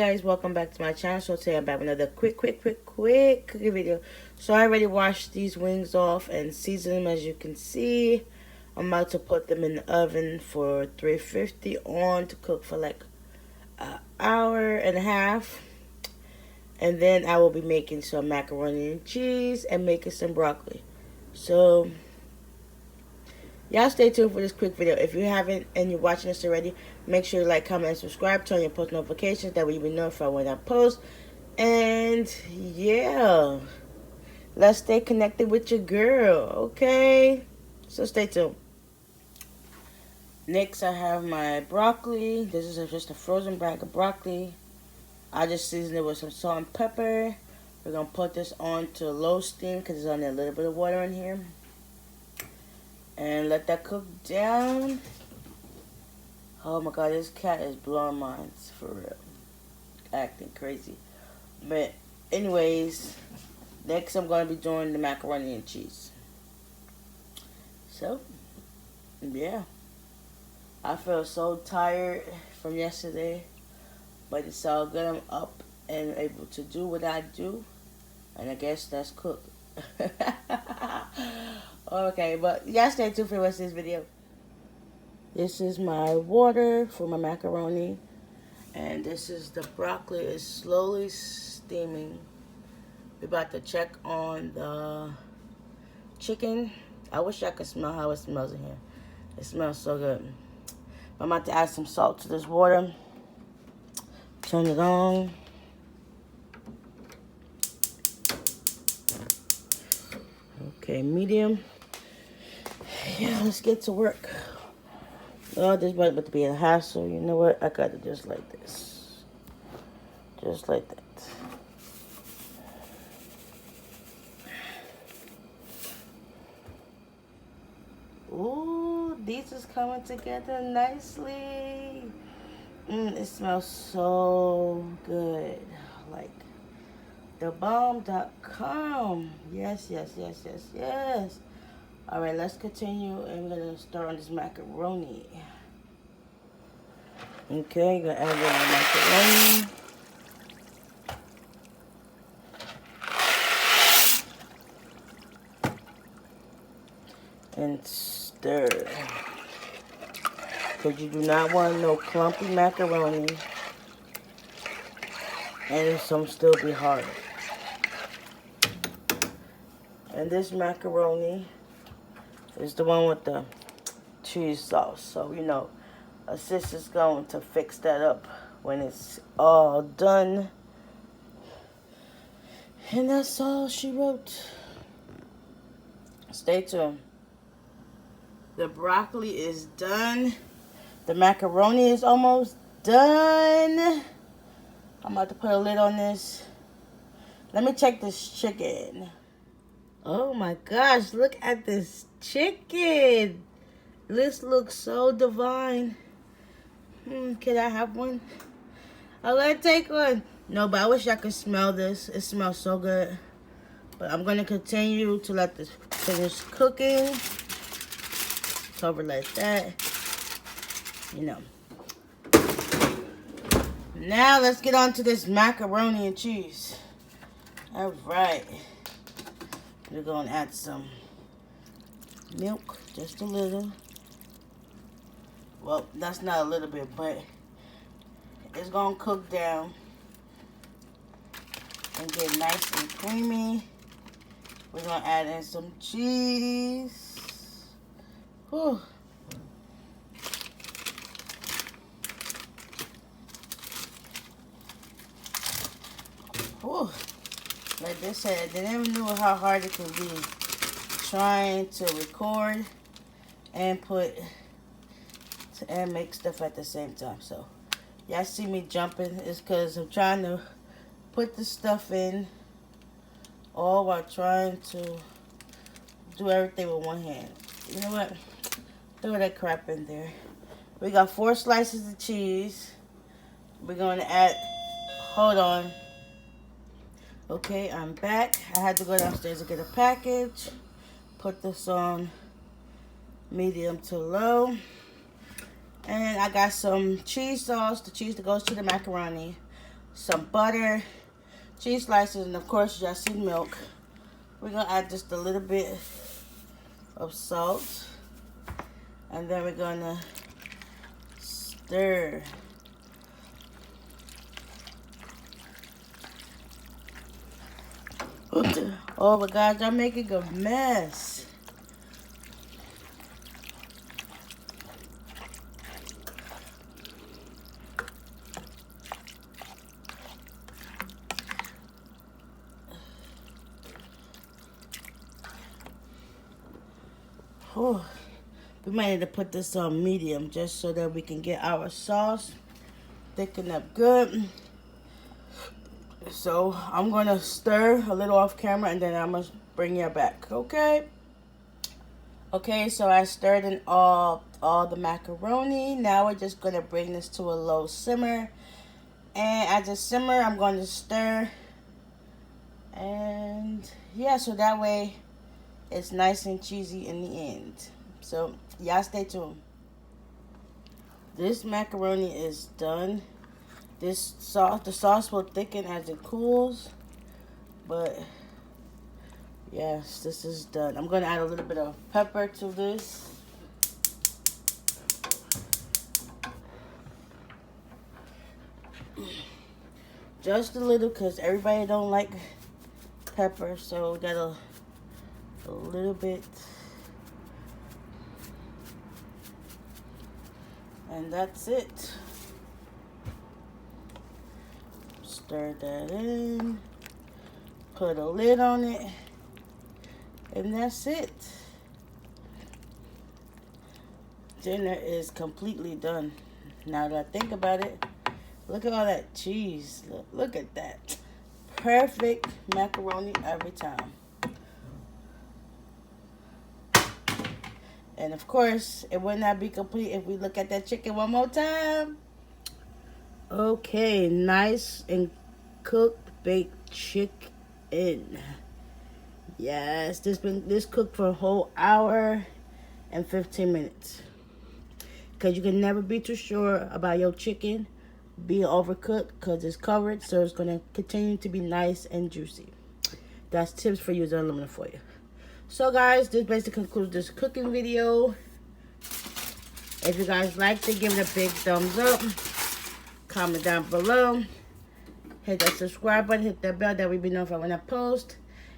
guys, welcome back to my channel. So today I'm back with another quick cookie video. So I already washed these wings off and seasoned them, as you can see. I'm about to put them in the oven for 350 on to cook for like an hour and a half. And then I will be making some macaroni and cheese and making some broccoli. So y'all stay tuned for this quick video. If you haven't and you're watching this already, make sure you like, comment, and subscribe. Turn your post notifications. That way you'll be notified when I post. And yeah, let's stay connected with your girl, okay? So stay tuned. Next, I have my broccoli. This is just a frozen bag of broccoli. I just seasoned it with some salt and pepper. We're going to put this on to low steam because there's only a little bit of water in here. And let that cook down. Oh my god, this cat is blowing minds for real. Acting crazy. But anyways, next I'm going to be doing the macaroni and cheese. So, yeah. I feel so tired from yesterday. But it's all good. I'm up and able to do what I do. And I guess that's cook. Okay, but you guys stay tuned for the rest of this video. This is my water for my macaroni. And this is the broccoli. It's slowly steaming. We're about to check on the chicken. I wish I could smell how it smells in here. It smells so good. I'm about to add some salt to this water. Turn it on. Okay, medium. Yeah, let's get to work. Oh, this might about to be a hassle. You know what? I got it just like this. Just like that. Ooh, these is coming together nicely. It smells so good. Like thebomb.com. Yes. All right, let's continue, and we're gonna start on this macaroni. Okay, gonna add the macaroni. And stir. Because you do not want no clumpy macaroni. And some still be hard. And this macaroni is the one with the cheese sauce. So, you know, a sister's going to fix that up when it's all done. And that's all she wrote. Stay tuned. The broccoli is done. The macaroni is almost done. I'm about to put a lid on this. Let me check this chicken. Oh my gosh, look at this chicken. This looks so divine. Can I have one? I'm gonna take one. No, but I wish I could smell this. It smells so good. But I'm gonna continue to let this finish cooking. Cover like that. You know. Now let's get on to this macaroni and cheese. All right. We're going to add some milk, just a little. Well, that's not a little bit, but it's going to cook down and get nice and creamy. We're going to add in some cheese. Whew. Whew. Like they said, they never knew how hard it can be trying to record and make stuff at the same time. So, y'all see me jumping. It's because I'm trying to put the stuff in all while trying to do everything with one hand. You know what? Throw that crap in there. We got 4 slices of cheese. We're going to add, hold on. Okay, I'm back. I had to go downstairs to get a package. Put this on medium to low. And I got some cheese sauce, the cheese that goes to the macaroni. some butter, cheese slices, and of course y'all see milk. We're gonna add just a little bit of salt, and then we're gonna stir. Oh my God, y'all making a mess. Oh, we might need to put this on medium just so that we can get our sauce thickened up good. So I'm gonna stir a little off camera and then I'm gonna bring you back, okay? Okay, so I stirred in all the macaroni. Now we're just gonna bring this to a low simmer. And as it simmer, I'm going to stir. And yeah, so that way it's nice and cheesy in the end. So y'all stay tuned. This macaroni is done. The sauce will thicken as it cools, but yes, this is done. I'm gonna add a little bit of pepper to this. Just a little, because everybody don't like pepper, so we got a little bit. And that's it. Stir that in, put a lid on it, and that's it. Dinner is completely done. Now that I think about it, look at all that cheese. Look at that. Perfect macaroni every time. And of course, it would not be complete if we look at that chicken one more time. Okay, nice and cooked baked chicken. Yes, this cooked for a whole hour and 15 minutes. Because you can never be too sure about your chicken being overcooked, because it's covered, so it's going to continue to be nice and juicy. That's tips for using aluminum foil. So guys, this basically concludes this cooking video. If you guys liked it, give it a big thumbs up. Comment down below. Hit that subscribe button. Hit that bell that we be notified when I post.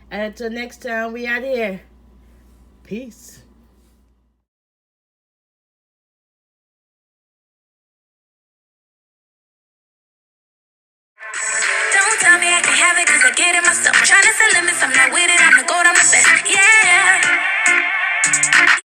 And until next time, we out here. Peace.